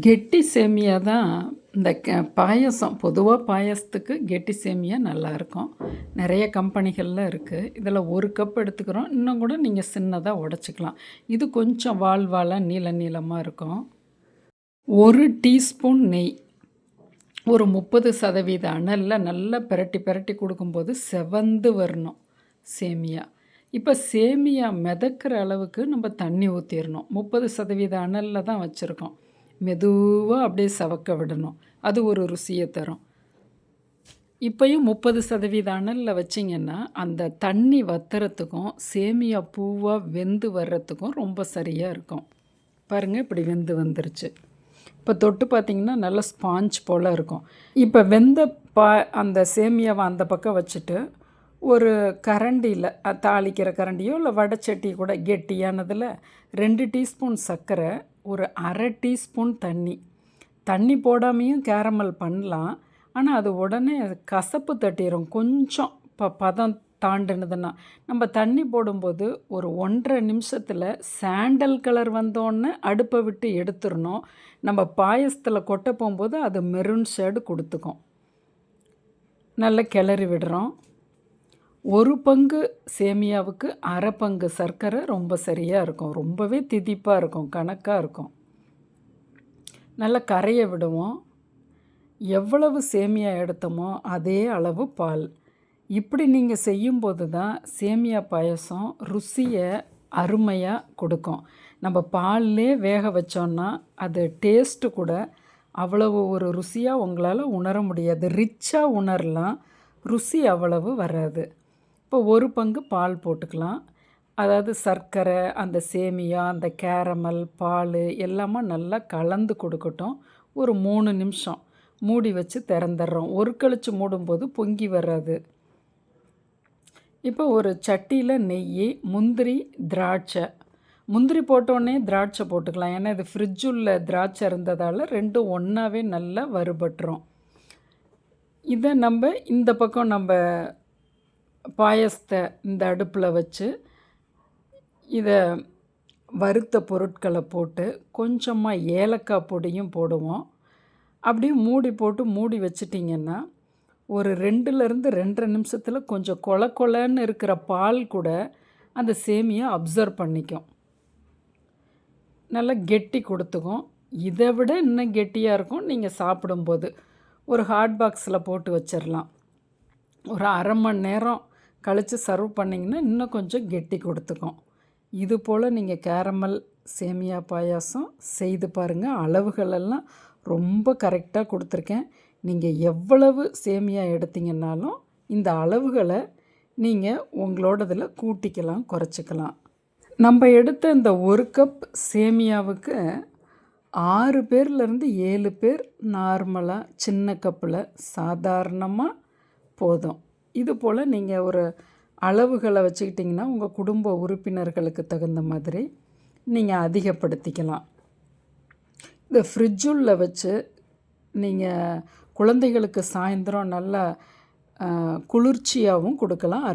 கெட்டி சேமியா தான் இந்த பாயாசம். பொதுவாக பாயாசத்துக்கு கெட்டி சேமியா நல்லாயிருக்கும். நிறைய கம்பெனிகளில் இருக்குது. இதில் 1 கப் எடுத்துக்கிறோம். இன்னும் கூட நீங்கள் சின்னதாக உடச்சிக்கலாம். இது கொஞ்சம் வால் வாலாக நீள நீளமாக இருக்கும். 1 டீஸ்பூன் நெய். ஒரு 30% அனலில் நல்லா பிரட்டி பிரட்டி கொடுக்கும்போது செவந்து வரணும் சேமியா. இப்போ சேமியா மிதக்கிற அளவுக்கு நம்ம தண்ணி ஊற்றிடணும். 30% அனலில் தான் வச்சுருக்கோம். மெதுவாக அப்படியே சவக்க விடணும். அது ஒரு ருசியை தரும். இப்போயும் 30% அனலில் வச்சிங்கன்னா அந்த தண்ணி வத்துறதுக்கும் சேமியா பூவாக வெந்து வர்றதுக்கும் ரொம்ப சரியாக இருக்கும். பாருங்கள், இப்படி வெந்து வந்துருச்சு. இப்போ தொட்டு பார்த்திங்கன்னா நல்லா ஸ்பாஞ்ச் போல் இருக்கும். இப்போ வெந்த அந்த சேமியாவை அந்த பக்கம் வச்சுட்டு ஒரு கரண்டியில் தாளிக்கிற கரண்டியோ இல்லை வடைச்சட்டி கூட கெட்டியானதில் 2 டீஸ்பூன் சர்க்கரை, ஒரு அரை டீஸ்பூன் தண்ணி போடாமையும் கேரமல் பண்ணலாம். ஆனால் அது உடனே கசப்பு தட்டிடும். கொஞ்சம் பதம் தாண்டினதுன்னா நம்ம தண்ணி போடும்போது ஒரு 1.5 நிமிஷத்தில் சாண்டல் கலர் வந்தோடனே அடுப்பை விட்டு எடுத்துடணும். நம்ம பாயசத்தில் கொட்ட போகும்போது அது மெரூன் ஷேடு கொடுத்துக்கும். நல்லா கிளறி விடுறோம். 1 பங்கு சேமியாவுக்கு அரை பங்கு சர்க்கரை ரொம்ப சரியாக இருக்கும். ரொம்பவே திதிப்பாக இருக்கும், கணக்காக இருக்கும். நல்லா கரைய விடுவோம். எவ்வளவு சேமியா எடுத்தோமோ அதே அளவு பால். இப்படி நீங்கள் செய்யும்போது தான் சேமியா பாயசம் ருசியை அருமையாக கொடுக்கும். நம்ம பால்லே வேக வச்சோன்னா அது டேஸ்ட்டு கூட அவ்வளவு ஒரு ருசியாக உங்களால் உணர முடியாது. ரிச்சாக உணரலாம், ருசி அவ்வளவு வராது. இப்போ 1 பங்கு பால் போட்டுக்கலாம். அதாவது சர்க்கரை, அந்த சேமியா, அந்த கேரமல், பால் எல்லாமே நல்லா கலந்து கொடுக்கட்டும். ஒரு 3 நிமிஷம் மூடி வச்சு திறந்துடுறோம். ஒரு கழிச்சு மூடும்போது பொங்கி வராது. இப்போ ஒரு சட்டியில் நெய், முந்திரி, திராட்சை. முந்திரி போட்டோடனே திராட்சை போட்டுக்கலாம். ஏன்னா இது ஃப்ரிட்ஜுள்ள திராட்சை இருந்ததால் ரெண்டும் ஒன்றாவே நல்லா வறுபட்டுரும். இதை நம்ம இந்த பக்கம் நம்ம பாயசத்தை இந்த அடுப்பில் வச்சு இதை வறுத்த பொருட்களை போட்டு கொஞ்சமாக ஏலக்காய் பொடியும் போடுவோம். அப்படியே மூடி வச்சிட்டிங்கன்னா ஒரு 2லேருந்து 2.5 நிமிஷத்தில் கொஞ்சம் கொலன்னு இருக்கிற பால் கூட அந்த சேமியை அப்சர்வ் பண்ணிக்கும். நல்லா கெட்டி கொடுத்துக்கும். இதை விட இன்னும் கெட்டியாக இருக்கும். நீங்கள் சாப்பிடும்போது ஒரு ஹாட் பாக்ஸில் போட்டு வச்சிடலாம். ஒரு அரை மணி நேரம் கழித்து சர்வ் பண்ணிங்கன்னா இன்னும் கொஞ்சம் கெட்டி கொடுத்துக்கும். இது போல் நீங்கள் கேரமல் சேமியா பாயாசம் செய்து பாருங்கள். அளவுகளெல்லாம் ரொம்ப கரெக்டாக கொடுத்துருக்கேன். நீங்கள் எவ்வளவு சேமியா எடுத்தீங்கன்னாலும் இந்த அளவுகளை நீங்கள் உங்களோடதில் கூட்டிக்கலாம், குறைச்சிக்கலாம். நம்ம எடுத்த இந்த 1 கப் சேமியாவுக்கு 6 பேர்லேருந்து 7 பேர் நார்மலாக சின்ன கப்பில் சாதாரணமாக போதும். இது போல் நீங்கள் ஒரு அளவுகளை வச்சுக்கிட்டிங்கன்னா உங்கள் குடும்ப உறுப்பினர்களுக்கு தகுந்த மாதிரி நீங்கள் அதிகப்படுத்திக்கலாம். இந்த ஃப்ரிட்ஜுள்ள வச்சு நீங்கள் குழந்தைகளுக்கு சாயந்தரம் நல்லா குளிர்ச்சியாகவும் கொடுக்கலாம்.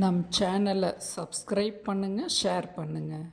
நம் சேனலை சப்ஸ்கிரைப் பண்ணுங்கள், ஷேர் பண்ணுங்கள்.